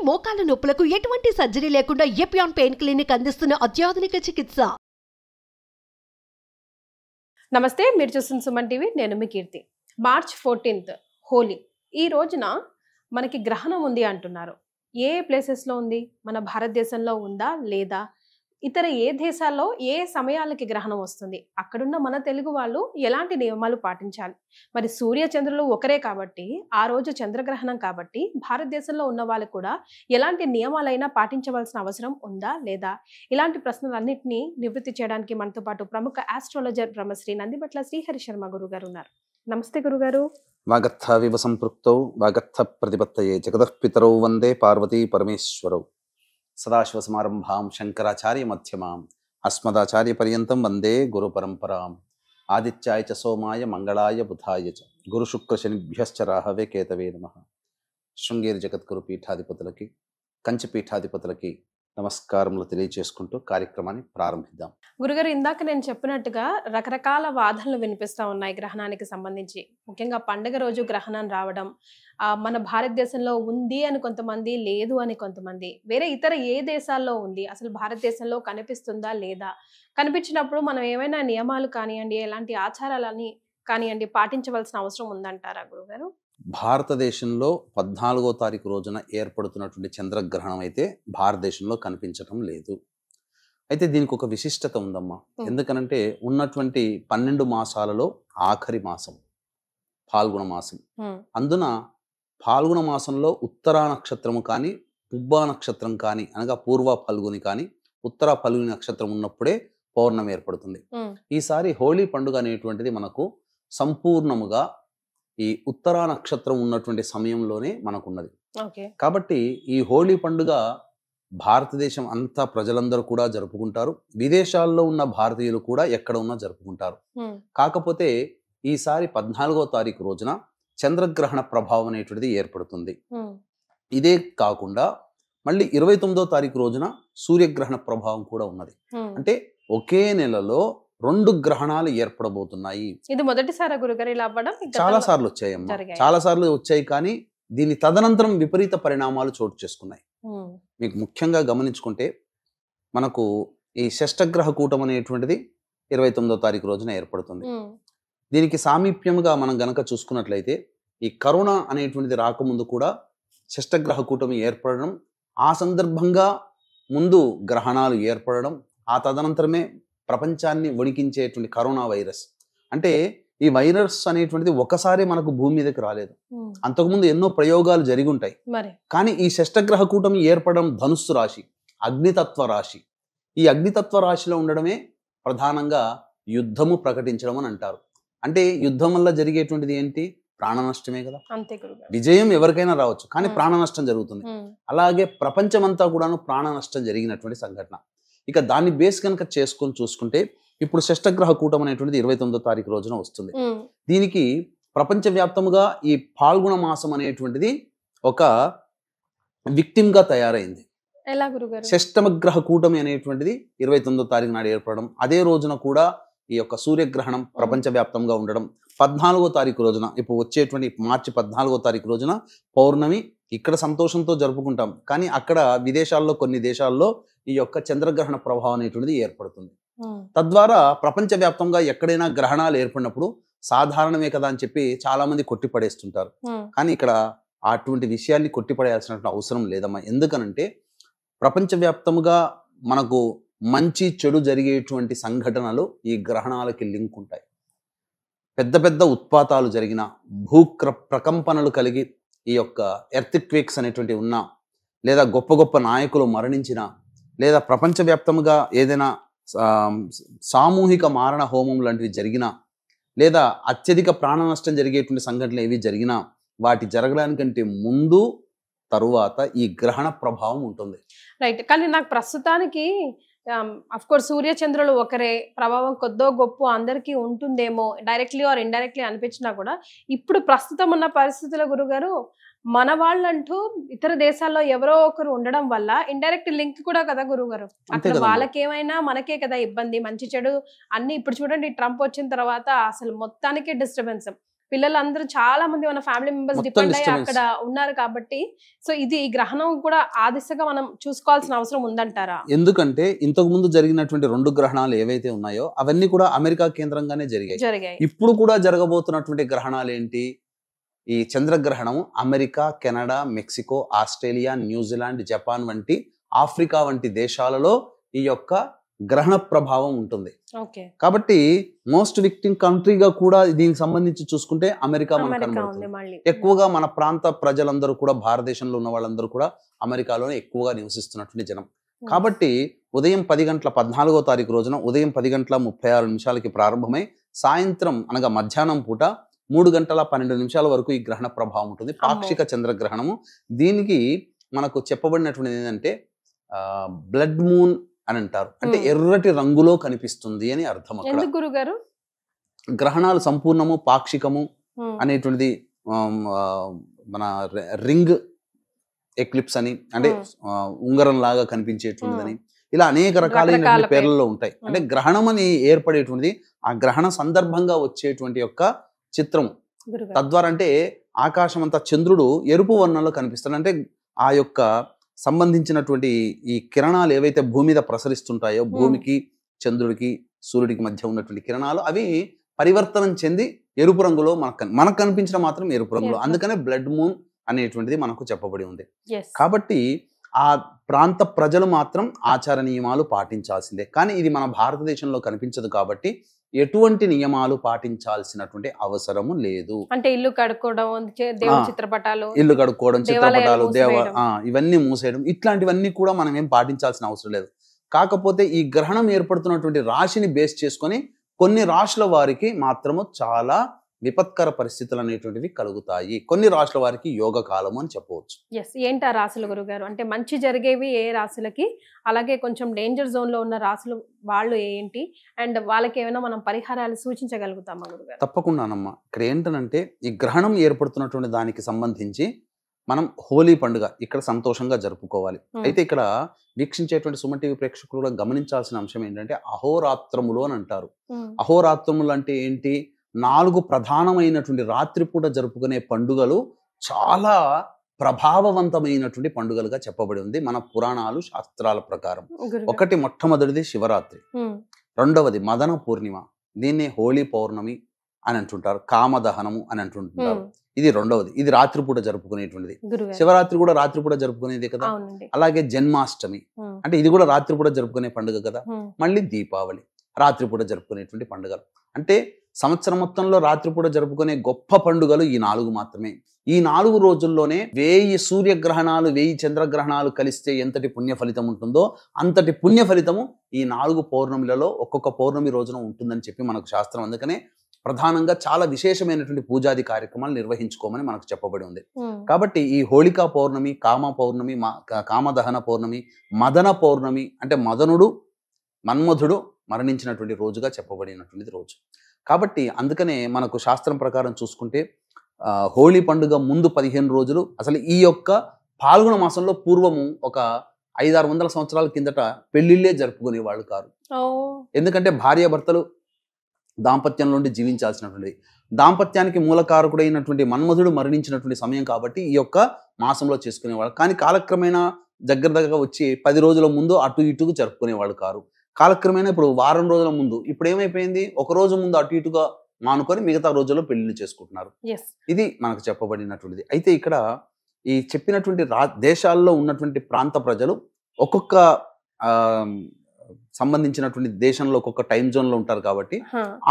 మోకాల నొప్పులకు ఎటువంటి సర్జరీ లేకుండా ఎపియాన్ పెయిన్ క్లినిక్ అందిస్తున్న అత్యాధునిక చికిత్స. నమస్తే, మీరు చూస్తున్న సుమన్ టీవీ. నేను మీ కీర్తి. మార్చ్ 14 హోలీ. ఈ రోజున మనకి గ్రహణం ఉంది అంటున్నారు. ఏ ప్లేసెస్లో ఉంది? మన భారతదేశంలో ఉందా లేదా? ఇతర ఏ దేశాల్లో ఏ సమయాలకి గ్రహణం వస్తుంది? అక్కడున్న మన తెలుగు వాళ్ళు ఎలాంటి నియమాలు పాటించాలి? మరి సూర్య చంద్రులు ఒకరే కాబట్టి, ఆ రోజు చంద్రగ్రహణం కాబట్టి భారతదేశంలో ఉన్న వాళ్ళు కూడా ఎలాంటి నియమాలైనా పాటించవలసిన అవసరం ఉందా లేదా? ఇలాంటి ప్రశ్నలన్నింటినీ నివృత్తి చేయడానికి మనతో పాటు ప్రముఖ ఆస్ట్రాలజర్ బ్రహ్మశ్రీ నందిబట్ల శ్రీహరి శర్మ గురుగారు ఉన్నారు. నమస్తే గురుగారు. వాగర్థావివ సంపృక్తౌ వాగర్థ ప్రతిపత్తయే జగతః పితరౌ వందే పార్వతీ పరమేశ్వరౌ. సదాశివసమారంభాం శంకరాచార్య మధ్యమాం అస్మదాచార్య పర్యంతం వందే గురు పరంపరాం. ఆదిత్యాయ చ సోమాయ మంగళాయ బుధాయ చ గురు శుక్ర శనిభ్యశ్చ రాహవే కేతవే నమః. శృంగేరి జగద్గురు పీఠాధిపతులకి, కంచి పీఠాధిపతులకి నమస్కారములు తెలియజేసుకుంటూ కార్యక్రమాన్ని ప్రారంభిద్దాం. గురుగారు, ఇందాక నేను చెప్పినట్టుగా రకరకాల వాదనలు వినిపిస్తూ ఉన్నాయి గ్రహణానికి సంబంధించి. ముఖ్యంగా పండుగ రోజు గ్రహణం రావడం, మన భారతదేశంలో ఉంది అని కొంతమంది, లేదు అని కొంతమంది, వేరే ఇతర ఏ దేశాల్లో ఉంది, అసలు భారతదేశంలో కనిపిస్తుందా లేదా, కనిపించినప్పుడు మనం ఏమైనా నియమాలు కానివ్వండి, ఎలాంటి ఆచారాలని కానివ్వండి పాటించవలసిన అవసరం ఉందంటారా గురుగారు? భారతదేశంలో 14వ తారీఖు రోజున ఏర్పడుతున్నటువంటి చంద్రగ్రహణం అయితే భారతదేశంలో కనిపించటం లేదు. అయితే దీనికి ఒక విశిష్టత ఉందమ్మా. ఎందుకనంటే ఉన్నటువంటి 12 మాసాలలో ఆఖరి మాసం ఫాల్గుణ మాసం. అందున ఫాల్గుణ మాసంలో ఉత్తరా నక్షత్రము కానీ, పుబ్బా నక్షత్రం కానీ, అనగా పూర్వ ఫల్గుని కానీ, ఉత్తర ఫల్గుని నక్షత్రం ఉన్నప్పుడే పౌర్ణమి ఏర్పడుతుంది. ఈసారి హోలీ పండుగ అనేటువంటిది మనకు సంపూర్ణముగా ఈ ఉత్తరా నక్షత్రం ఉన్నటువంటి సమయంలోనే మనకున్నది. కాబట్టి ఈ హోలీ పండుగ భారతదేశం అంతా ప్రజలందరూ కూడా జరుపుకుంటారు. విదేశాల్లో ఉన్న భారతీయులు కూడా ఎక్కడ ఉన్నా జరుపుకుంటారు. కాకపోతే ఈసారి 14వ తారీఖు రోజున చంద్రగ్రహణ ప్రభావం అనేటువంటిది ఏర్పడుతుంది. ఇదే కాకుండా మళ్ళీ 29వ తారీఖు రోజున సూర్యగ్రహణ ప్రభావం కూడా ఉన్నది. అంటే ఒకే నెలలో 2 గ్రహణాలు ఏర్పడబోతున్నాయి. ఇది మొదటిసారి గురుగారు ఇలా అవ్వడం? చాలా సార్లు వచ్చాయమ్మా, చాలా సార్లు వచ్చాయి. కానీ దీని తదనంతరం విపరీత పరిణామాలు చోటు చేసుకున్నాయి. మీకు ముఖ్యంగా గమనించుకుంటే మనకు ఈ షష్టగ్రహ కూటం అనేటువంటిది 29వ తారీఖు రోజున ఏర్పడుతుంది. దీనికి సామీప్యంగా మనం గనక చూసుకున్నట్లయితే ఈ కరోనా అనేటువంటిది రాకముందు కూడా షష్టగ్రహ కూటమి ఏర్పడడం, ఆ సందర్భంగా ముందు గ్రహణాలు ఏర్పడడం, ఆ తదనంతరమే ప్రపంచాన్ని వణికించేటువంటి కరోనా వైరస్. అంటే ఈ వైరస్ అనేటువంటిది ఒకసారి మనకు భూమి మీదకి రాలేదు. అంతకుముందు ఎన్నో ప్రయోగాలు జరిగి ఉంటాయి. కానీ ఈ షష్టగ్రహ కూటమి ఏర్పడడం ధనుస్సు రాశి, అగ్నితత్వ రాశి. ఈ అగ్నితత్వ రాశిలో ఉండడమే ప్రధానంగా యుద్ధము ప్రకటించడం అని అంటారు. అంటే యుద్ధం వల్ల జరిగేటువంటిది ఏంటి? ప్రాణ నష్టమే కదా. విజయం ఎవరికైనా రావచ్చు, కానీ ప్రాణ నష్టం జరుగుతుంది. అలాగే ప్రపంచమంతా కూడాను ప్రాణ నష్టం జరిగినటువంటి సంఘటన. ఇక దాన్ని బేస్ కనుక చేసుకొని చూసుకుంటే ఇప్పుడు షష్టగ్రహ కూటం అనేటువంటిది 29వ తారీఖు రోజున వస్తుంది. దీనికి ప్రపంచవ్యాప్తముగా ఈ ఫాల్గుణ మాసం అనేటువంటిది ఒక విక్టిమ్ గా తయారైంది. షష్టమగ్రహ కూటమి అనేటువంటిది 29వ తారీఖు నాడు ఏర్పడడం, అదే రోజున కూడా ఈ యొక్క సూర్యగ్రహణం ప్రపంచవ్యాప్తంగా ఉండడం, 14వ తారీఖు రోజున ఇప్పుడు వచ్చేటువంటి మార్చి 14వ తారీఖు రోజున పౌర్ణమి. ఇక్కడ సంతోషంతో జరుపుకుంటాం, కానీ అక్కడ విదేశాల్లో కొన్ని దేశాల్లో ఈ యొక్క చంద్రగ్రహణ ప్రభావం అనేటువంటిది ఏర్పడుతుంది. తద్వారా ప్రపంచవ్యాప్తంగా ఎక్కడైనా గ్రహణాలు ఏర్పడినప్పుడు సాధారణమే కదా అని చెప్పి చాలా మంది కొట్టిపడేస్తుంటారు. కానీ ఇక్కడ అటువంటి విషయాన్ని కొట్టిపడేయాల్సినటువంటి అవసరం లేదమ్మా. ఎందుకనంటే ప్రపంచవ్యాప్తంగా మనకు మంచి చెడు జరిగేటువంటి సంఘటనలు ఈ గ్రహణాలకి లింక్ ఉంటాయి. పెద్ద పెద్ద ఉత్పాతాలు జరిగిన, ప్రకంపనలు కలిగి ఈ యొక్క ఎర్త్క్వేక్స్ అనేటువంటివి ఉన్నా, లేదా గొప్ప గొప్ప నాయకులు మరణించిన, లేదా ప్రపంచవ్యాప్తంగా ఏదైనా సామూహిక మారణ హోమం లాంటివి జరిగినా, లేదా అత్యధిక ప్రాణ నష్టం జరిగేటువంటి సంఘటనలు ఏవి జరిగినా, వాటి జరగడానికంటే ముందు తరువాత ఈ గ్రహణ ప్రభావం ఉంటుంది. రైట్. కానీ నాకు ప్రస్తుతానికి అఫ్కోర్స్ సూర్యచంద్రులు ఒకరే, ప్రభావం కొద్దో గొప్ప అందరికీ ఉంటుందేమో డైరెక్ట్లీ ఆర్ ఇండైరెక్ట్లీ అనిపించినా కూడా ఇప్పుడు ప్రస్తుతం ఉన్న పరిస్థితుల గురుగారు మన వాళ్ళంటూ ఇతర దేశాల్లో ఎవరో ఒకరు ఉండడం వల్ల ఇండైరెక్ట్ లింక్ కూడా కదా గురుగారు. అక్కడ వాళ్ళకేమైనా మనకే కదా ఇబ్బంది, మంచి చెడు అన్ని. ఇప్పుడు చూడండి, ట్రంప్ వచ్చిన తర్వాత అసలు మొత్తానికి డిస్టర్బెన్స్. పిల్లలందరూ చాలా మంది మన ఫ్యామిలీ మెంబర్స్ మొత్తం డిపెండ్ అయ్యి disturbance. అక్కడ ఉన్నారు కాబట్టి సో ఇది ఈ గ్రహణం కూడా ఆ దిశగా మనం చూసుకోవాల్సిన అవసరం ఉందంటారా? ఎందుకంటే ఇంతకు ముందు జరిగినటువంటి 2 గ్రహణాలు ఏవైతే ఉన్నాయో అవన్నీ కూడా అమెరికా కేంద్రంగానే జరిగాయి. ఇప్పుడు కూడా జరగబోతున్నటువంటి గ్రహణాలు ఏంటి? ఈ చంద్రగ్రహణం America, Canada, Mexico, Australia, New Zealand, Japan వంటి ఆఫ్రికా వంటి దేశాలలో ఈ యొక్క గ్రహణ ప్రభావం ఉంటుంది. కాబట్టి మోస్ట్ విక్టిమ్ కంట్రీగా కూడా దీనికి సంబంధించి చూసుకుంటే అమెరికా మనకు కనబడుతుంది. ఎక్కువగా మన ప్రాంత ప్రజలందరూ కూడా, భారతదేశంలో ఉన్న వాళ్ళందరూ కూడా అమెరికాలోనే ఎక్కువగా నివసిస్తున్నటువంటి జనం. కాబట్టి ఉదయం 10 తారీఖు రోజున ఉదయం 10:36 ప్రారంభమై సాయంత్రం అనగా మధ్యాహ్నం పూట 3:12 వరకు ఈ గ్రహణ ప్రభావం ఉంటుంది. పాక్షిక చంద్రగ్రహణము. దీనికి మనకు చెప్పబడినటువంటిది ఏంటంటే బ్లడ్ మూన్ అని అంటారు. అంటే ఎర్రటి రంగులో కనిపిస్తుంది అని అర్థం. అక్కడ గ్రహణాలు సంపూర్ణము, పాక్షికము అనేటువంటిది మన రింగ్ ఎక్లిప్స్ అని, అంటే ఉంగరం లాగా కనిపించేటువంటిదని, ఇలా అనేక రకాలైన పేర్లలో ఉంటాయి. అంటే గ్రహణం అని ఏర్పడేటువంటిది ఆ గ్రహణ సందర్భంగా వచ్చేటువంటి యొక్క చిత్రము. తద్వారా అంటే ఆకాశం అంతా చంద్రుడు ఎరుపు వర్ణంలో కనిపిస్తాడు. అంటే ఆ యొక్క సంబంధించినటువంటి ఈ కిరణాలు ఏవైతే భూమి మీద ప్రసరిస్తుంటాయో, భూమికి, చంద్రుడికి, సూర్యుడికి మధ్య ఉన్నటువంటి కిరణాలు అవి పరివర్తనం చెంది ఎరుపు రంగులో మనకు కనిపించడం మాత్రం ఎరుపు రంగులో. అందుకనే బ్లడ్ మూన్ అనేటువంటిది మనకు చెప్పబడి ఉంది. కాబట్టి ఆ ప్రాంత ప్రజలు మాత్రం ఆచార నియమాలు పాటించాల్సిందే. కానీ ఇది మన భారతదేశంలో కనిపించదు కాబట్టి ఎటువంటి నియమాలు పాటించాల్సినటువంటి అవసరము లేదు. అంటే ఇల్లు కడుక్కోవడం, చిత్రపటాలు ఇవన్నీ మూసేయడం, ఇట్లాంటివన్నీ కూడా మనం ఏం పాటించాల్సిన అవసరం లేదు. కాకపోతే ఈ గ్రహణం ఏర్పడుతున్నటువంటి రాశిని బేస్ చేసుకొని కొన్ని రాశుల వారికి మాత్రము చాలా విపత్కర పరిస్థితులు అనేటువంటివి కలుగుతాయి. కొన్ని రాశుల వారికి యోగ కాలము అని చెప్పవచ్చు. ఏంటి ఆ రాశుల గురుగారు? అంటే మంచి జరిగేవి ఏ రాశులకి, అలాగే కొంచెం డేంజర్ జోన్ లో ఉన్న రాశులు వాళ్ళు ఏంటి, అండ్ వాళ్ళకి ఏమైనా మనం పరిహారాలు సూచించగలుగుతామా గురుగారు? తప్పకుండానమ్మా. ఇక్కడ ఏంటంటే ఈ గ్రహణం ఏర్పడుతున్నటువంటి దానికి సంబంధించి మనం హోలీ పండుగ ఇక్కడ సంతోషంగా జరుపుకోవాలి. అయితే ఇక్కడ వీక్షించేటువంటి సుమన్ టీవీ ప్రేక్షకులు కూడా గమనించాల్సిన అంశం ఏంటంటే అహోరాత్రములు అని అంటారు. అహోరాత్రములు అంటే ఏంటి? 4 ప్రధానమైనటువంటి రాత్రిపూట జరుపుకునే పండుగలు చాలా ప్రభావవంతమైనటువంటి పండుగలుగా చెప్పబడి ఉంది మన పురాణాలు, శాస్త్రాల ప్రకారం. మొట్టమొదటిది శివరాత్రి, రెండవది మదన పూర్ణిమ, దీన్నే హోలీ పౌర్ణమి అని అంటుంటారు, కామదహనము అని అంటుంటారు. ఇది రెండవది, ఇది రాత్రిపూట జరుపుకునేటువంటిది. శివరాత్రి కూడా రాత్రిపూట జరుపుకునేది కదా. అలాగే జన్మాష్టమి అంటే ఇది కూడా రాత్రిపూట జరుపుకునే పండుగ కదా. మళ్ళీ దీపావళి రాత్రిపూట జరుపుకునేటువంటి పండుగలు. అంటే సంవత్సరం మొత్తంలో రాత్రిపూట జరుపుకునే గొప్ప పండుగలు ఈ 4 మాత్రమే. ఈ 4 రోజుల్లోనే 1000 సూర్యగ్రహణాలు, 1000 చంద్రగ్రహణాలు కలిస్తే ఎంతటి పుణ్య ఫలితం ఉంటుందో అంతటి పుణ్య ఫలితము ఈ 4 పౌర్ణమిలలో ఒక్కొక్క పౌర్ణమి రోజున ఉంటుందని చెప్పి మనకు శాస్త్రం. అందుకనే ప్రధానంగా చాలా విశేషమైనటువంటి పూజాది కార్యక్రమాలు నిర్వహించుకోమని మనకు చెప్పబడి ఉంది. కాబట్టి ఈ హోళికా పౌర్ణమి, కామ పౌర్ణమి, కామదహన పౌర్ణమి, మదన పౌర్ణమి అంటే మన్మధుడు మరణించినటువంటి రోజుగా చెప్పబడినటువంటిది రోజు. కాబట్టి అందుకనే మనకు శాస్త్రం ప్రకారం చూసుకుంటే హోళీ పండుగ ముందు 15 రోజులు అసలు ఈ యొక్క పాల్గొన మాసంలో పూర్వము ఒక 500-600 సంవత్సరాల కిందట పెళ్లిళ్లే జరుపుకునే వాళ్ళు కారు. ఎందుకంటే భార్యాభర్తలు దాంపత్యం నుండి జీవించాల్సినటువంటి, దాంపత్యానికి మూలకారకుడైనటువంటి మన్మధుడు మరణించినటువంటి సమయం కాబట్టి ఈ యొక్క మాసంలో చేసుకునేవాళ్ళు. కానీ కాలక్రమేణా దగ్గరగా వచ్చి 10 రోజుల ముందు అటు ఇటుకు జరుపుకునేవాళ్ళు కారు. కాలక్రమేణా ఇప్పుడు వారం రోజుల ముందు, ఇప్పుడు ఏమైపోయింది, ఒక రోజు ముందు అటు ఇటుగా మానుకొని మిగతా రోజుల్లో పెళ్లిళ్ళు చేసుకుంటున్నారు. ఇది మనకు చెప్పబడినటువంటిది. అయితే ఇక్కడ ఈ చెప్పినటువంటి దేశాల్లో ఉన్నటువంటి ప్రాంత ప్రజలు ఒక్కొక్క సంబంధించినటువంటి దేశంలో ఒక్కొక్క టైం జోన్ లో ఉంటారు కాబట్టి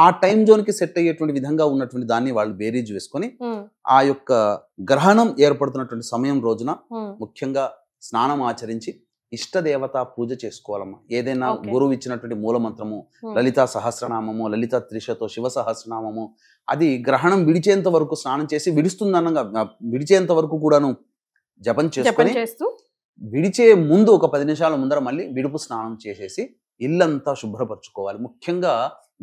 ఆ టైం జోన్ కి సెట్ అయ్యేటువంటి విధంగా ఉన్నటువంటి దాన్ని వాళ్ళు బేరీజ్ వేసుకొని ఆ యొక్క గ్రహణం ఏర్పడుతున్నటువంటి సమయం రోజున ముఖ్యంగా స్నానం ఆచరించి ఇష్ట దేవతా పూజ చేసుకోవాలమ్మా. ఏదైనా గురువు ఇచ్చినటువంటి మూలమంత్రము, లలితా సహస్రనామము, లలితా త్రిశతో, శివ సహస్రనామము, అది గ్రహణం విడిచేంత వరకు స్నానం చేసి, విడుస్తుందనగా విడిచేంత వరకు కూడాను జపం చేసుకొని విడిచే ముందు ఒక 10 నిమిషాల ముందర మళ్ళీ విడుపు స్నానం చేసేసి ఇల్లంతా శుభ్రపరచుకోవాలి. ముఖ్యంగా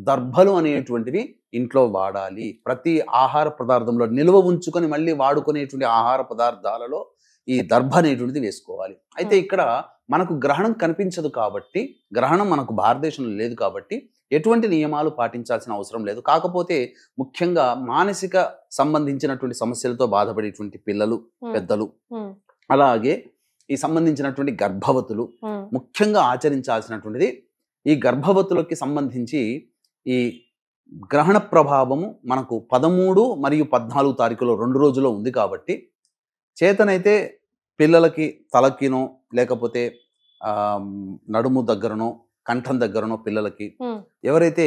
దర్భలు అనేటువంటివి ఇంట్లో వాడాలి. ప్రతి ఆహార పదార్థంలో నిల్వ ఉంచుకొని మళ్ళీ వాడుకునేటువంటి ఆహార పదార్థాలలో ఈ దర్భ అనేటువంటిది వేసుకోవాలి. అయితే ఇక్కడ మనకు గ్రహణం కనిపించదు కాబట్టి, గ్రహణం మనకు భారతదేశంలో లేదు కాబట్టి ఎటువంటి నియమాలు పాటించాల్సిన అవసరం లేదు. కాకపోతే ముఖ్యంగా మానసిక సంబంధించినటువంటి సమస్యలతో బాధపడేటువంటి పిల్లలు, పెద్దలు, అలాగే ఈ సంబంధించినటువంటి గర్భవతులు ముఖ్యంగా ఆచరించాల్సినటువంటిది, ఈ గర్భవతులకి సంబంధించి ఈ గ్రహణ ప్రభావము మనకు 13 మరియు 14 తారీఖులో 2 రోజుల్లో ఉంది కాబట్టి చేతనైతే పిల్లలకి తలకినో లేకపోతే నడుము దగ్గరనో కంఠం దగ్గరనో పిల్లలకి ఎవరైతే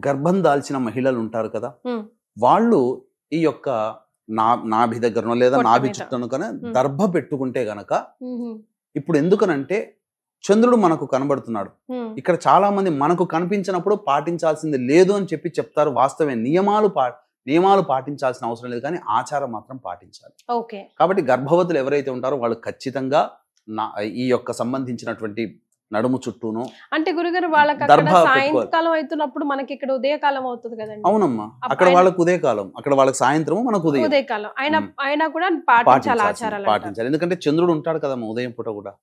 గర్భం దాల్చిన మహిళలు ఉంటారు కదా, వాళ్ళు ఈ యొక్క నాభి దగ్గరనో లేదా నాభి చుట్టను కనుక దర్భ పెట్టుకుంటే గనక, ఇప్పుడు ఎందుకనంటే చంద్రుడు మనకు కనబడుతున్నాడు, ఇక్కడ చాలా మంది మనకు కనిపించినప్పుడు పాటించాల్సింది లేదు అని చెప్తారు. వాస్తవమే, నియమాలు పాటించాల్సిన అవసరం లేదు, కానీ ఆచారం మాత్రం పాటించాలి. కాబట్టి గర్భవతులు ఎవరైతే ఉంటారో వాళ్ళు ఖచ్చితంగా ఈ యొక్క సంబంధించినటువంటి నడుము చుట్టూను, అంటే గురుగారు వాళ్ళకి సాయంకాలం అవుతున్నప్పుడు మనకి ఇక్కడ ఉదయకాలం అవుతుంది కదండి. అవునమ్మా, అక్కడ వాళ్ళకి ఉదయకాలం, అక్కడ వాళ్ళకి సాయంత్రము, మనకు ఉదయకాలం అయినా కూడా పాటించాలి. ఎందుకంటే చంద్రుడు ఉంటాడు కదమ్మా ఉదయం పూట కూడా,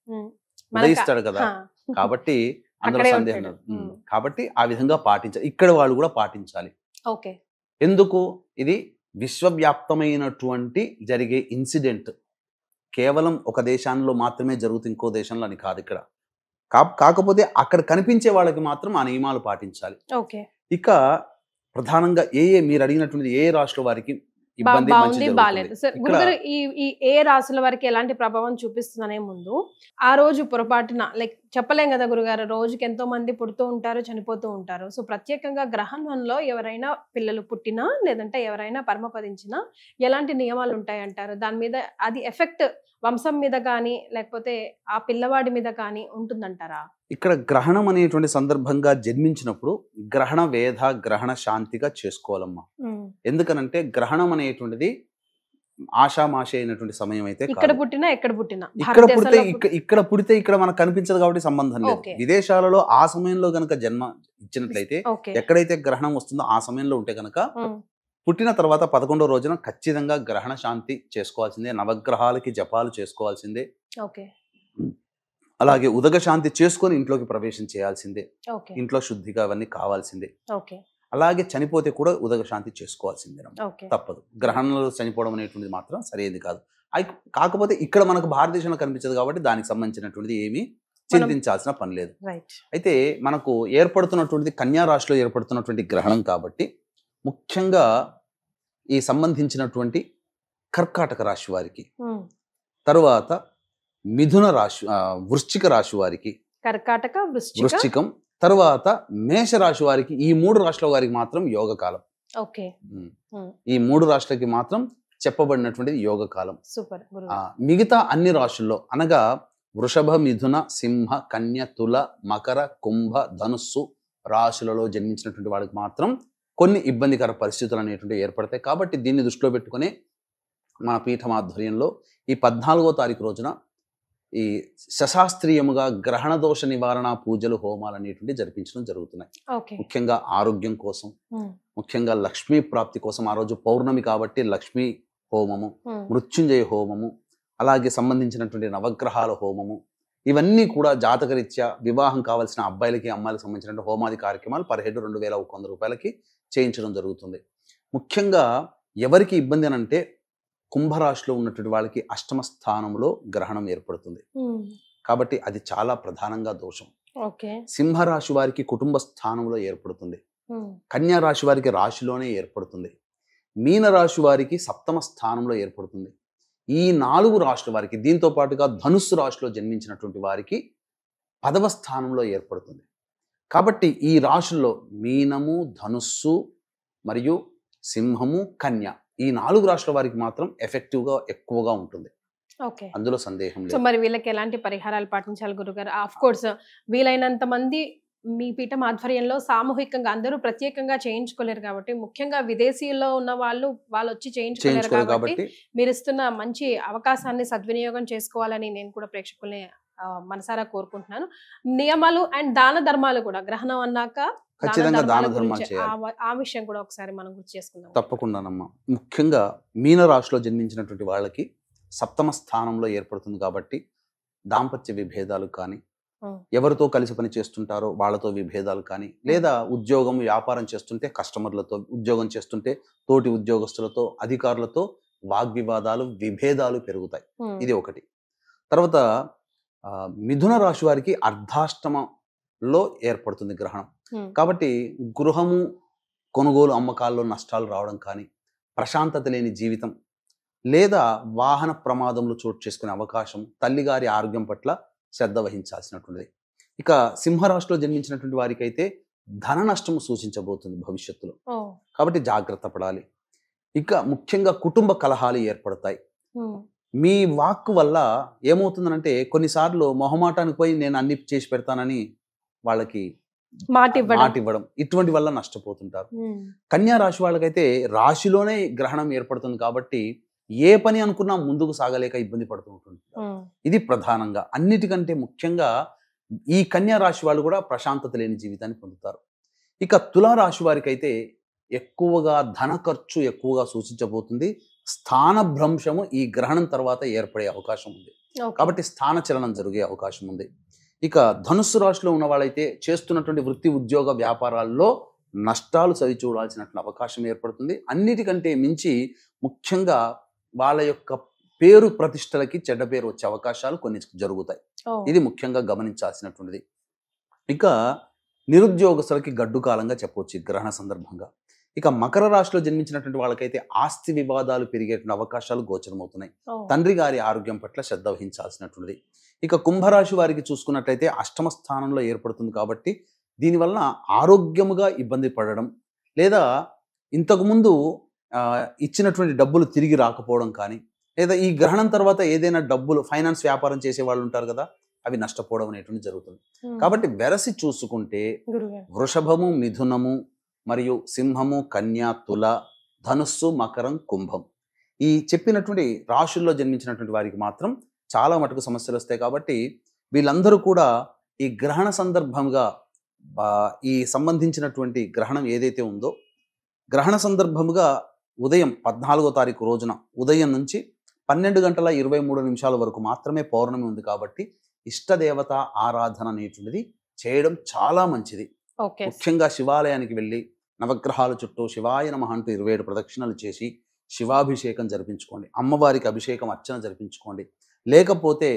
ఉదయిస్తాడు కదా, కాబట్టి అందులో సందేహం లేదు. కాబట్టి ఆ విధంగా పాటించాలి, ఇక్కడ వాళ్ళు కూడా పాటించాలి. ఎందుకు? ఇది విశ్వవ్యాప్తమైనటువంటి జరిగే ఇన్సిడెంట్, కేవలం ఒక దేశంలో మాత్రమే జరుగుతుంది, ఇంకో దేశంలో అని కాదు ఇక్కడ. కాకపోతే అక్కడ కనిపించే వాళ్ళకి మాత్రం ఆ నియమాలు పాటించాలి. ఇక ప్రధానంగా మీరు అడిగినటువంటి ఏ రాశుల వారికి బాగుంది బాలేదు సార్ గురుగారు, ఈ ఏ రాశుల వారికి ఎలాంటి ప్రభావం చూపిస్తుందనే ముందు ఆ రోజు పొరపాటున లైక్ చెప్పలేం కదా గురుగారు, రోజుకి ఎంతో మంది పుడుతూ ఉంటారు, చనిపోతూ ఉంటారు. సో ప్రత్యేకంగా గ్రహణంలో ఎవరైనా పిల్లలు పుట్టినా లేదంటే ఎవరైనా పరమపదించినా ఎలాంటి నియమాలు ఉంటాయంటారు? దాని మీద అది ఎఫెక్ట్ వంశం మీద కానీ లేకపోతే ఆ పిల్లవాడి మీద కానీ ఉంటుందంటారా? ఇక్కడ గ్రహణం అనేటువంటి సందర్భంగా జన్మించినప్పుడు గ్రహణ వేద గ్రహణ శాంతిగా చేసుకోవాలమ్మా. ఎందుకనంటే గ్రహణం అనేటువంటిది ఆషామాషి అయినటువంటి సమయం అయితే ఇక్కడ పుట్టినా ఎక్కడ పుట్టినా, ఇక్కడ పుడితే ఇక్కడ మనకు కనిపించదు కాబట్టి సంబంధం లేదు. విదేశాలలో ఆ సమయంలో గనక జన్మ ఇచ్చినట్లయితే ఎక్కడైతే గ్రహణం వస్తుందో ఆ సమయంలో ఉంటే గనక పుట్టిన తర్వాత 11వ రోజున ఖచ్చితంగా గ్రహణ శాంతి చేసుకోవాల్సిందే, నవగ్రహాలకి జపాలు చేసుకోవాల్సిందే, అలాగే ఉదక శాంతి చేసుకొని ఇంట్లోకి ప్రవేశం చేయాల్సిందే, ఇంట్లో శుద్ధిగా అవన్నీ కావాల్సిందే. అలాగే చనిపోతే కూడా ఉదక శాంతి చేసుకోవాల్సిందే, తప్పదు. గ్రహణంలో చనిపోవడం అనేటువంటిది మాత్రం సరైనది కాదు. కాకపోతే ఇక్కడ మనకు భారతదేశంలో కనిపించదు కాబట్టి దానికి సంబంధించినటువంటిది ఏమీ చింతించాల్సిన పని లేదు. అయితే మనకు ఏర్పడుతున్నటువంటిది కన్యా రాశిలో ఏర్పడుతున్నటువంటి గ్రహణం కాబట్టి ముఖ్యంగా ఈ సంబంధించినటువంటి కర్కాటక రాశి వారికి, తరువాత మిథున రాశి వృశ్చిక రాశి వారికి, కర్కాటక వృశ్చికం, తరువాత మేష రాశి వారికి, ఈ 3 రాశుల వారికి మాత్రం యోగకాలం. ఈ 3 రాశులకి మాత్రం చెప్పబడినటువంటిది యోగకాలం. మిగతా అన్ని రాశుల్లో అనగా వృషభ, మిథున, సింహ, కన్య, తుల, మకర, కుంభ, ధనుస్సు రాశులలో జన్మించినటువంటి వాళ్ళకి మాత్రం కొన్ని ఇబ్బందికర పరిస్థితులు అనేటువంటి ఏర్పడతాయి. కాబట్టి దీన్ని దృష్టిలో పెట్టుకుని మన పీఠం ఆధ్వర్యంలో ఈ 14వ తారీఖు రోజున ఈ సశాస్త్రీయముగా గ్రహణ దోష నివారణ పూజలు, హోమాలు అనేటువంటి జరిపించడం జరుగుతున్నాయి. ముఖ్యంగా ఆరోగ్యం కోసం, ముఖ్యంగా లక్ష్మీ ప్రాప్తి కోసం. ఆ రోజు పౌర్ణమి కాబట్టి లక్ష్మీ హోమము, మృత్యుంజయ హోమము, అలాగే సంబంధించినటువంటి నవగ్రహాల హోమము, ఇవన్నీ కూడా జాతకరీత్యా వివాహం కావాల్సిన అబ్బాయిలకి అమ్మాయిలకు సంబంధించిన హోమాది కార్యక్రమాలు పర్ హెడ్ 2100 రూపాయలకి చేయించడం జరుగుతుంది. ముఖ్యంగా ఎవరికి ఇబ్బంది అని అంటే కుంభరాశిలో ఉన్నటువంటి వాళ్ళకి అష్టమ స్థానంలో గ్రహణం ఏర్పడుతుంది కాబట్టి అది చాలా ప్రధానంగా దోషం. సింహరాశి వారికి కుటుంబ స్థానంలో ఏర్పడుతుంది, కన్యా రాశి వారికి రాశిలోనే ఏర్పడుతుంది, మీన రాశి వారికి సప్తమ స్థానంలో ఏర్పడుతుంది. ఈ 4 రాశుల వారికి, దీంతో పాటుగా ధనుస్సు రాశిలో జన్మించినటువంటి వారికి 10వ స్థానంలో ఏర్పడుతుంది. కాబట్టి ఈ రాశుల్లో మీనము, ధనుస్సు మరియు సింహము, కన్య, ఈ 4 రాశుల వారికి మాత్రం ఎఫెక్టివ్గా ఎక్కువగా ఉంటుంది. అందులో సందేహం లేదు. సో మరి వీళ్ళకి ఎలాంటి పరిహారాలు పాటించాలి గురుగారు? ఆఫ్ కోర్స్ వీలైనంత మంది మీ పీఠం ఆధ్వర్యంలో సామూహికంగా అందరూ ప్రత్యేకంగా చేయించుకోలేరు కాబట్టి, ముఖ్యంగా విదేశీయుల్లో ఉన్న వాళ్ళు వచ్చి చేయించుకోలేరు కాబట్టి మీరు ఇస్తున్న మంచి అవకాశాన్ని సద్వినియోగం చేసుకోవాలని నేను కూడా ప్రేక్షకుల్ని మనసారా కోరుకుంటున్నాను. నియమాలు అండ్ దాన ధర్మాలు కూడా గ్రహణం అన్నాక ఖచ్చితంగా దాన ధర్మాలు చేయాలి. ఆ విషయం కూడా ఒకసారి మనం గుర్తు చేసుకుందాం. తప్పకుండానమ్మా. ముఖ్యంగా మీన రాశిలో జన్మించినటువంటి వాళ్ళకి సప్తమ స్థానంలో ఏర్పడుతుంది కాబట్టి దాంపత్య విభేదాలు కానీ, ఎవరితో కలిసి పని చేస్తుంటారో వాళ్ళతో విభేదాలు కానీ, లేదా ఉద్యోగం వ్యాపారం చేస్తుంటే కస్టమర్లతో, ఉద్యోగం చేస్తుంటే తోటి ఉద్యోగస్తులతో, అధికారులతో వాగ్వివాదాలు విభేదాలు పెరుగుతాయి. ఇది ఒకటి. తర్వాత మిథున రాశి వారికి అర్ధాష్టమంలో ఏర్పడుతుంది గ్రహణం. కాబట్టి గృహము కొనుగోలు అమ్మకాల్లో నష్టాలు రావడం కానీ, ప్రశాంతత లేని జీవితం లేదా వాహన ప్రమాదంలో చోటు చేసుకునే అవకాశం, తల్లిగారి ఆరోగ్యం పట్ల శ్రద్ధ వహించాల్సినటువంటిది. ఇక సింహరాశిలో జన్మించినటువంటి వారికి అయితే ధన నష్టము సూచించబోతుంది భవిష్యత్తులో, కాబట్టి జాగ్రత్త పడాలి. ఇక ముఖ్యంగా కుటుంబ కలహాలు ఏర్పడతాయి. మీ వాక్కు వల్ల ఏమవుతుందంటే కొన్నిసార్లు మొహమాటానికి పోయి నేను అన్ని చేసి పెడతానని వాళ్ళకి మాట ఇవ్వడం, ఇటువంటి వల్ల నష్టపోతుంటారు. కన్యా రాశి వాళ్ళకైతే రాశిలోనే గ్రహణం ఏర్పడుతుంది కాబట్టి ఏ పని అనుకున్నా ముందుకు సాగలేక ఇబ్బంది పడుతూ ఉంటుంది. ఇది ప్రధానంగా. అన్నిటికంటే ముఖ్యంగా ఈ కన్యా రాశి వాళ్ళు కూడా ప్రశాంతత లేని జీవితాన్ని పొందుతారు. ఇక తులారాశి వారికి అయితే ఎక్కువగా ధన ఖర్చు ఎక్కువగా సూచించబోతుంది. స్థాన భ్రంశము ఈ గ్రహణం తర్వాత ఏర్పడే అవకాశం ఉంది, కాబట్టి స్థాన చలనం జరిగే అవకాశం ఉంది. ఇక ధనుస్సు రాశిలో ఉన్న వాళ్ళైతే చేస్తున్నటువంటి వృత్తి ఉద్యోగ వ్యాపారాల్లో నష్టాలు సరి చూడాల్సినటువంటి అవకాశం ఏర్పడుతుంది. అన్నిటికంటే మించి ముఖ్యంగా వాళ్ళ యొక్క పేరు ప్రతిష్టలకి చెడ్డ పేరు వచ్చే అవకాశాలు కొన్ని జరుగుతాయి. ఇది ముఖ్యంగా గమనించాల్సినటువంటిది. ఇక నిరుద్యోగస్తులకి గడ్డు కాలంగా చెప్పవచ్చు ఈ గ్రహణ సందర్భంగా. ఇక మకర రాశిలో జన్మించినటువంటి వాళ్ళకైతే ఆస్తి వివాదాలు పెరిగేటువంటి అవకాశాలు గోచరమవుతున్నాయి. తండ్రి గారి ఆరోగ్యం పట్ల శ్రద్ధ వహించాల్సినటువంటిది. ఇక కుంభరాశి వారికి చూసుకున్నట్లయితే అష్టమ స్థానంలో ఏర్పడుతుంది కాబట్టి దీనివల్ల ఆరోగ్యముగా ఇబ్బంది పడడం, లేదా ఇంతకుముందు ఇచ్చినటువంటి డబ్బులు తిరిగి రాకపోవడం కానీ, లేదా ఈ గ్రహణం తర్వాత ఏదైనా డబ్బులు ఫైనాన్స్ వ్యాపారం చేసే వాళ్ళు ఉంటారు కదా, అవి నష్టపోవడం అనేటువంటి జరుగుతుంది. కాబట్టి వెరసి చూసుకుంటే వృషభము, మిథునము మరియు సింహము, కన్యా, తుల, ధనుస్సు, మకరం, కుంభం ఈ చెప్పినటువంటి రాశుల్లో జన్మించినటువంటి వారికి మాత్రం చాలా మటుకు సమస్యలు వస్తాయి. కాబట్టి వీళ్ళందరూ కూడా ఈ గ్రహణ సందర్భంగా ఈ సంబంధించినటువంటి గ్రహణం ఏదైతే ఉందో గ్రహణ సందర్భముగా ఉదయం 14వ తారీఖు రోజున ఉదయం నుంచి 12:23 వరకు మాత్రమే పౌర్ణమి ఉంది. కాబట్టి ఇష్టదేవత ఆరాధన అనేటువంటిది చేయడం చాలా మంచిది. ముఖ్యంగా శివాలయానికి వెళ్ళి నవగ్రహాల చుట్టూ శివాయ నమః అంటూ 27 ప్రదక్షిణలు చేసి శివాభిషేకం జరిపించుకోండి. అమ్మవారికి అభిషేకం అర్చన జరిపించుకోండి. లేకపోతే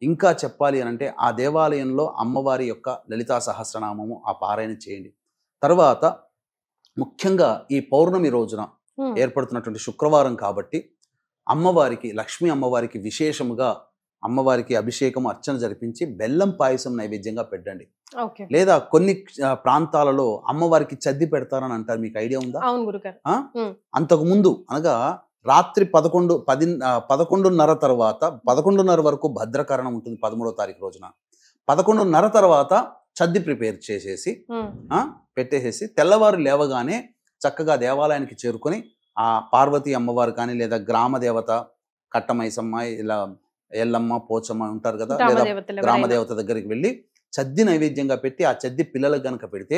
ఇంకా చెప్పాలి అని అంటే ఆ దేవాలయంలో అమ్మవారి యొక్క లలితా సహస్రనామము ఆ పారాయణ చేయండి. తర్వాత ముఖ్యంగా ఈ పౌర్ణమి రోజున ఏర్పడుతున్నటువంటి శుక్రవారం కాబట్టి అమ్మవారికి, లక్ష్మీ అమ్మవారికి విశేషముగా అమ్మవారికి అభిషేకం అర్చన జరిపించి బెల్లం పాయసం నైవేద్యంగా పెట్టండి. లేదా కొన్ని ప్రాంతాలలో అమ్మవారికి చద్ది పెడతారని అంటారు, మీకు ఐడియా ఉందా? అంతకు ముందు అనగా రాత్రి 11:30 తర్వాత 11:30 వరకు భద్రకరణం ఉంటుంది 13వ తారీఖు రోజున. 11:30 తర్వాత చద్ది ప్రిపేర్ చేసేసి పెట్టేసేసి తెల్లవారు లేవగానే చక్కగా దేవాలయానికి చేరుకొని ఆ పార్వతీ అమ్మవారు కానీ, లేదా గ్రామ దేవత కట్టమైసమ్మ, ఇలా ఎల్లమ్మ, పోచమ్మ ఉంటారు కదా, లేదా గ్రామదేవత దగ్గరికి వెళ్ళి చద్ది నైవేద్యంగా పెట్టి ఆ చద్ది పిల్లలకు గనక పెడితే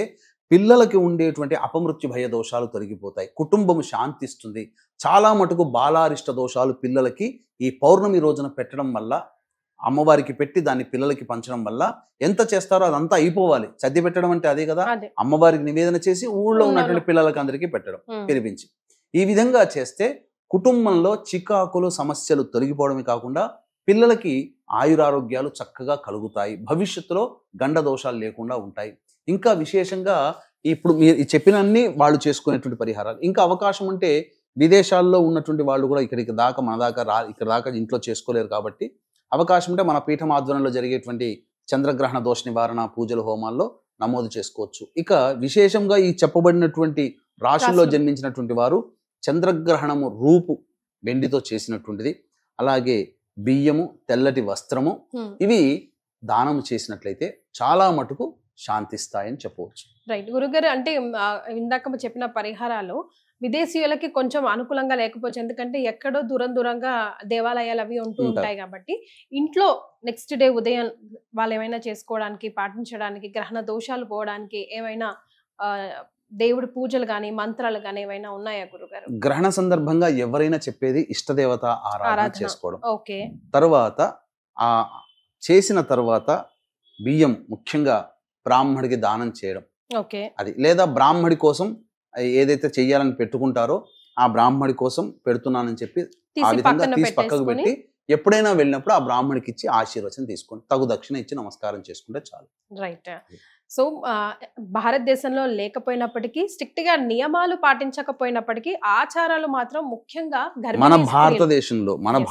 పిల్లలకి ఉండేటువంటి అపమృత్యు భయ దోషాలు తొలగిపోతాయి, కుటుంబం శాంతిస్తుంది. చాలా మటుకు బాలారిష్ట దోషాలు పిల్లలకి ఈ పౌర్ణమి రోజున పెట్టడం వల్ల, అమ్మవారికి పెట్టి దాన్ని పిల్లలకి పంచడం వల్ల ఎంత చేస్తారో అదంతా అయిపోవాలి. చద్ది పెట్టడం అంటే అదే కదా, అమ్మవారికి నివేదన చేసి ఊళ్ళో ఉన్నటువంటి పిల్లలకి అందరికీ పెట్టడం పిలిపించి. ఈ విధంగా చేస్తే కుటుంబంలో చికాకులు సమస్యలు తొలగిపోవడమే కాకుండా పిల్లలకి ఆయురారోగ్యాలు చక్కగా కలుగుతాయి, భవిష్యత్తులో గండ దోషాలు లేకుండా ఉంటాయి. ఇంకా విశేషంగా ఇప్పుడు మీరు చెప్పినన్ని వాళ్ళు చేసుకునేటువంటి పరిహారాలు. ఇంకా అవకాశం ఉంటే విదేశాల్లో ఉన్నటువంటి వాళ్ళు కూడా ఇక్కడికి దాకా మన దాకా ఇక్కడ దాకా ఇంట్లో చేసుకోలేరు కాబట్టి అవకాశం ఉంటే మన పీఠం ఆధ్వర్యంలో జరిగేటువంటి చంద్రగ్రహణ దోష నివారణ పూజల హోమాల్లో నమోదు చేసుకోవచ్చు. ఇక విశేషంగా ఈ చెప్పబడినటువంటి రాశుల్లో జన్మించినటువంటి వారు చంద్రగ్రహణము రూపు వెండితో చేసినటువంటిది, అలాగే బియ్యము, తెల్లటి వస్త్రము ఇవి దానము చేసినట్లయితే చాలా మటుకు శాంతిస్తాయని చెప్పవచ్చు. రైట్ గురుగారు, అంటే ఇందాక చెప్పిన పరిహారాలు విదేశీయులకి కొంచెం అనుకూలంగా లేకపోవచ్చు, ఎందుకంటే ఎక్కడో దూరంగా దేవాలయాలు అవి ఉంటూ ఉంటాయి. కాబట్టి ఇంట్లో నెక్స్ట్ డే ఉదయం వాళ్ళు ఏమైనా చేసుకోవడానికి, పాటించడానికి, గ్రహణ దోషాలు పోవడానికి ఏమైనా దేవుడి పూజలు కానీ మంత్రాలు కానీ ఏమైనా ఉన్నాయా గురుగారు? గ్రహణ సందర్భంగా ఎవరైనా చెప్పేది ఇష్టదేవత ఆరాధన చేసుకోవడం. తర్వాత చేసిన తర్వాత బియ్యం ముఖ్యంగా బ్రాహ్మడికి దానం చేయడం, ఓకే, అది లేదా బ్రాహ్మడి కోసం ఏదైతే చెయ్యాలని పెట్టుకుంటారో ఆ బ్రాహ్మడి కోసం పెడుతున్నానని చెప్పి ఆ విధంగా తీసి పక్కకు పెట్టి ఎప్పుడైనా వెళ్ళినప్పుడు ఆ బ్రాహ్మడికి ఇచ్చి ఆశీర్వచనం తీసుకోండి, తగు దక్షిణ ఇచ్చి నమస్కారం చేసుకుంటే చాలు. రైట్. సో భారతదేశంలో లేకపోయినప్పటికీ స్ట్రిక్ట్ గా నియమాలు పాటించకపోయినప్పటికీ ఆచారాలు మాత్రం ముఖ్యంగా మన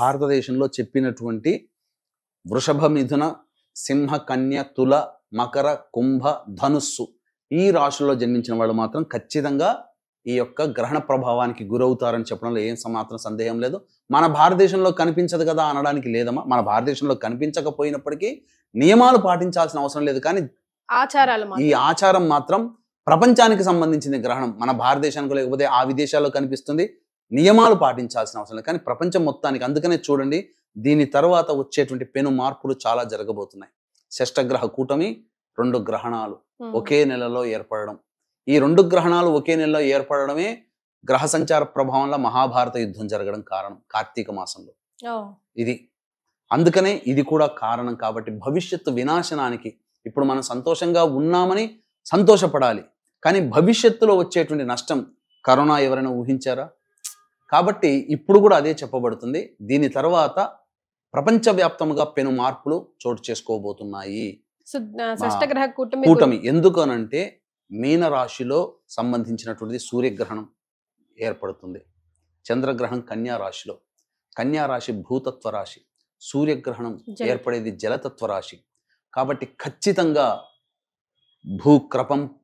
భారతదేశంలో చెప్పినటువంటి వృషభ, మిథున, సింహ, కన్య, తుల, మకర, కుంభ, ధనుస్సు ఈ రాశుల్లో జన్మించిన వాళ్ళు మాత్రం ఖచ్చితంగా ఈ యొక్క గ్రహణ ప్రభావానికి గురవుతారని చెప్పడంలో ఏం మాత్రం సందేహం లేదు. మన భారతదేశంలో కనిపించదు కదా అనడానికి లేదమ్మా. మన భారతదేశంలో కనిపించకపోయినప్పటికీ నియమాలు పాటించాల్సిన అవసరం లేదు. కానీ ఈ ఆచారం మాత్రం ప్రపంచానికి సంబంధించిన గ్రహణం. మన భారతదేశానికి లేకపోతే ఆ విదేశాల్లో కనిపిస్తుంది, నియమాలు పాటించాల్సిన అవసరం లేదు. కానీ ప్రపంచం మొత్తానికి, అందుకనే చూడండి దీని తర్వాత వచ్చేటువంటి పెను మార్పులు చాలా జరగబోతున్నాయి. షష్టగ్రహ కూటమి, 2 గ్రహణాలు ఒకే నెలలో ఏర్పడడం. ఈ 2 గ్రహణాలు ఒకే నెలలో ఏర్పడడమే గ్రహ సంచార ప్రభావంలో మహాభారత యుద్ధం జరగడం కారణం. కార్తీక మాసంలో ఇది, అందుకనే ఇది కూడా కారణం. కాబట్టి భవిష్యత్తు వినాశనానికి ఇప్పుడు మనం సంతోషంగా ఉన్నామని సంతోషపడాలి, కానీ భవిష్యత్తులో వచ్చేటువంటి నష్టం కరోనా ఎవరైనా ఊహించారా? కాబట్టి ఇప్పుడు కూడా అదే చెప్పబడుతుంది. దీని తర్వాత ప్రపంచవ్యాప్తంగా పెను మార్పులు చోటు చేసుకోబోతున్నాయి. కూటమి ఎందుకనంటే మీనరాశిలో సంబంధించినటువంటిది సూర్యగ్రహణం ఏర్పడుతుంది, చంద్రగ్రహణం కన్యా రాశిలో, కన్యా రాశి భూతత్వ రాశి, సూర్యగ్రహణం ఏర్పడేది జలతత్వ రాశి. కాబట్టి ఖచ్చితంగా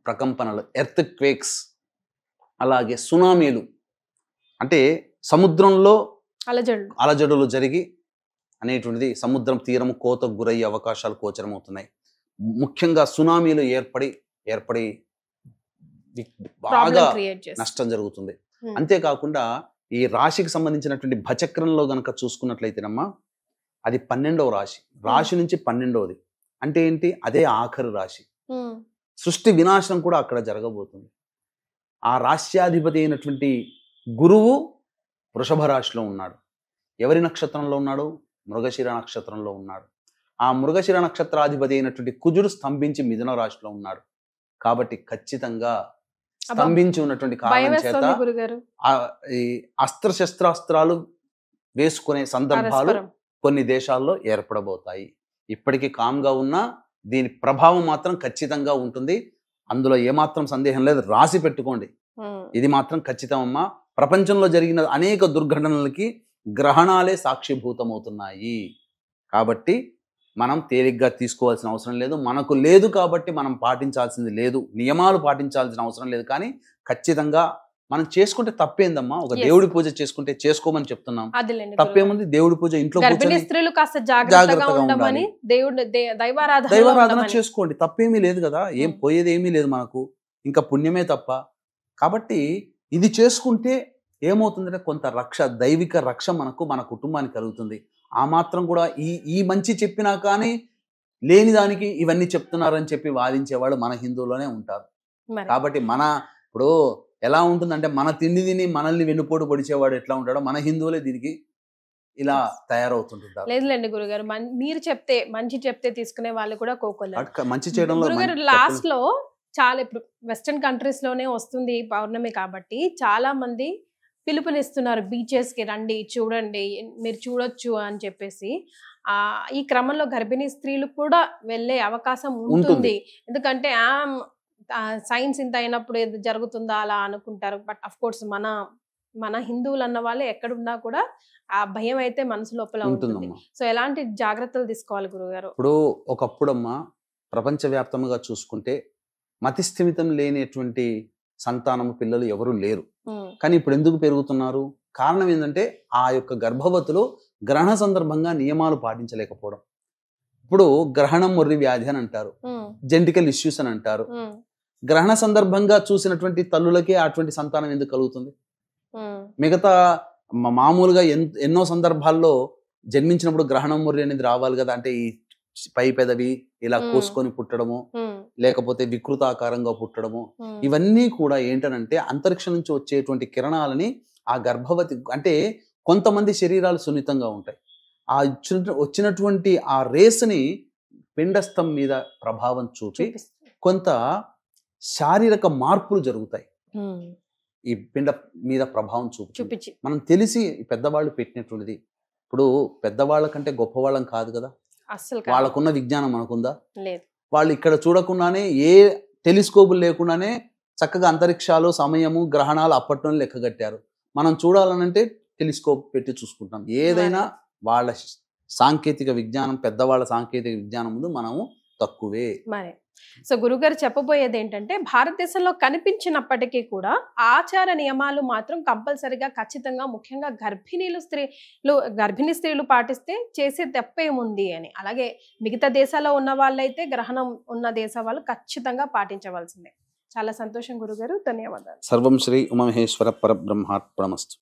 ప్రకంపనలు, ఎర్త్ క్వేక్స్, అలాగే సునామీలు, అంటే సముద్రంలో అలజడులు జరిగి అనేటువంటిది సముద్రం తీరము కోతకు గురయ్యే అవకాశాలు గోచరమవుతున్నాయి. ముఖ్యంగా సునామీలు ఏర్పడి బాగా నష్టం జరుగుతుంది. అంతేకాకుండా ఈ రాశికి సంబంధించినటువంటి భచక్రంలో గనక చూసుకున్నట్లయితేనమ్మా, అది 12వ రాశి, రాశి నుంచి 12వది అంటే ఏంటి? అదే ఆఖరి రాశి. సృష్టి వినాశనం కూడా అక్కడ జరగబోతుంది. ఆ రాశ్యాధిపతి అయినటువంటి గురువు వృషభ రాశిలో ఉన్నాడు. ఎవరి నక్షత్రంలో ఉన్నాడు? మృగశిర నక్షత్రంలో ఉన్నాడు. ఆ మృగశిర నక్షత్రాధిపతి అయినటువంటి కుజుడు స్తంభించి మిథున రాశిలో ఉన్నాడు. కాబట్టి ఖచ్చితంగా స్తంభించి ఉన్నటువంటి కారణం చేత ఈ అస్త్రశస్త్రాస్త్రాలు వేసుకునే సందర్భాలు కొన్ని దేశాల్లో ఏర్పడబోతాయి. ఇప్పటికీ కామ్గా ఉన్నా దీని ప్రభావం మాత్రం ఖచ్చితంగా ఉంటుంది. అందులో ఏమాత్రం సందేహం లేదు. రాసి పెట్టుకోండి, ఇది మాత్రం ఖచ్చితమమ్మా. ప్రపంచంలో జరిగిన అనేక దుర్ఘటనలకి గ్రహణాలే సాక్షిభూతమవుతున్నాయి. కాబట్టి మనం తేలిగ్గా తీసుకోవాల్సిన అవసరం లేదు. మనకు లేదు కాబట్టి మనం పాటించాల్సింది లేదు, నియమాలు పాటించాల్సిన అవసరం లేదు. కానీ ఖచ్చితంగా మనం చేసుకుంటే తప్పేందమ్మా? ఒక దేవుడి పూజ చేసుకుంటే చేసుకోమని చెప్తున్నాం, తప్పేముంది? దేవుడి పూజ ఇంట్లో జాగ్రత్తగా ఉండాలి, దైవారాధన చేసుకోండి, తప్పేమీ లేదు కదా. ఏం పోయేది ఏమీ లేదు మనకు, ఇంకా పుణ్యమే తప్ప. కాబట్టి ఇది చేసుకుంటే ఏమవుతుందంటే కొంత రక్ష, దైవిక రక్ష మనకు, మన కుటుంబానికి కలుగుతుంది. ఆ మాత్రం కూడా ఈ మంచి చెప్పినా కానీ లేని దానికి ఇవన్నీ చెప్తున్నారని చెప్పి వాదించేవాళ్ళు మన హిందువులోనే ఉంటారు. కాబట్టి ఇప్పుడు ఎలా ఉంటుందంటే, మన తిండి తిని మనల్ని వెన్నుపోటు పొడిచేవాడు ఎట్లా ఉంటాడో మన హిందువులే దీనికి ఇలా తయారవుతుంటారు. లేదులేండి గురుగారు, మీరు చెప్తే మంచి చెప్తే తీసుకునే వాళ్ళు కూడా కోకోలేదు. మంచి చేయడంలో లాస్ట్ లో చాలా ఇప్పుడు వెస్టర్న్ కంట్రీస్ లోనే వస్తుంది పౌర్ణమి కాబట్టి చాలా మంది పిలుపునిస్తున్నారు, బీచెస్ కి రండి, చూడండి, మీరు చూడొచ్చు అని చెప్పేసి. ఈ క్రమంలో గర్భిణీ స్త్రీలు కూడా వెళ్ళే అవకాశం ఉంటుంది. ఎందుకంటే సైన్స్ ఇంత అయినప్పుడు ఏది జరుగుతుందా అలా అనుకుంటారు. బట్ అఫ్ కోర్స్ మన హిందువులు అన్న వాళ్ళు ఎక్కడున్నా కూడా ఆ భయం అయితే మనసు లోపల ఉంటుంది. సో ఎలాంటి జాగ్రత్తలు తీసుకోవాలి గురుగారు? ఇప్పుడు ఒకప్పుడమ్మా ప్రపంచవ్యాప్తంగా చూసుకుంటే మతిస్థిమితం లేనటువంటి సంతానం పిల్లలు ఎవరు లేరు. కానీ ఇప్పుడు ఎందుకు పెరుగుతున్నారు? కారణం ఏంటంటే ఆ యొక్క గర్భవతులు గ్రహణ సందర్భంగా నియమాలు పాటించలేకపోవడం. ఇప్పుడు గ్రహణం మొర్రి వ్యాధి అని అంటారు, జెనెటికల్ ఇష్యూస్ అని అంటారు. గ్రహణ సందర్భంగా చూసినటువంటి తల్లులకే అటువంటి సంతానం ఎందుకు కలుగుతుంది? మిగతా మామూలుగా ఎన్నో సందర్భాల్లో జన్మించినప్పుడు గ్రహణం మొర్రి అనేది రావాలి కదా. అంటే ఈ పై పెదవి ఇలా కోసుకొని పుట్టడము, లేకపోతే వికృతాకారంగా పుట్టడము, ఇవన్నీ కూడా ఏంటనంటే అంతరిక్షం నుంచి వచ్చేటువంటి కిరణాలని ఆ గర్భవతి, అంటే కొంతమంది శరీరాలు సున్నితంగా ఉంటాయి, ఆ వచ్చినటువంటి ఆ రేస్ని పిండస్థం మీద ప్రభావం చూపి కొంత శారీరక మార్పులు జరుగుతాయి. ఈ పిండ మీద ప్రభావం చూపించి మనం తెలిసి పెద్దవాళ్ళు పెట్టినటువంటిది. ఇప్పుడు పెద్దవాళ్ళ కంటే గొప్పవాళ్ళం కాదు కదా, అసలు వాళ్ళకున్న విజ్ఞానం మనకుందా? లేదు. వాళ్ళు ఇక్కడ చూడకుండానే ఏ టెలిస్కోపులు లేకుండానే చక్కగా అంతరిక్షాలు, సమయము, గ్రహణాలు అప్పట్లోనే లెక్కగట్టారు. మనం చూడాలనంటే టెలిస్కోప్ పెట్టి చూసుకుంటాం. ఏదైనా వాళ్ళ సాంకేతిక విజ్ఞానం, పెద్దవాళ్ళ సాంకేతిక విజ్ఞానం ముందు మనము తక్కువే. మరి సో గురుగారు చెప్పబోయేది ఏంటంటే, భారతదేశంలో కనిపించినప్పటికీ కూడా ఆచార నియమాలు మాత్రం కంపల్సరిగా ఖచ్చితంగా, ముఖ్యంగా గర్భిణీ స్త్రీలు పాటిస్తే చేసే తప్పేముంది అని. అలాగే మిగతా దేశాల్లో ఉన్న వాళ్ళైతే, గ్రహణం ఉన్న దేశం వాళ్ళు ఖచ్చితంగా పాటించవలసిందే. చాలా సంతోషం గురుగారు, ధన్యవాదాలు. సర్వం శ్రీ ఉమామహేశ్వర పరబ్రహ్మార్పణమస్తు.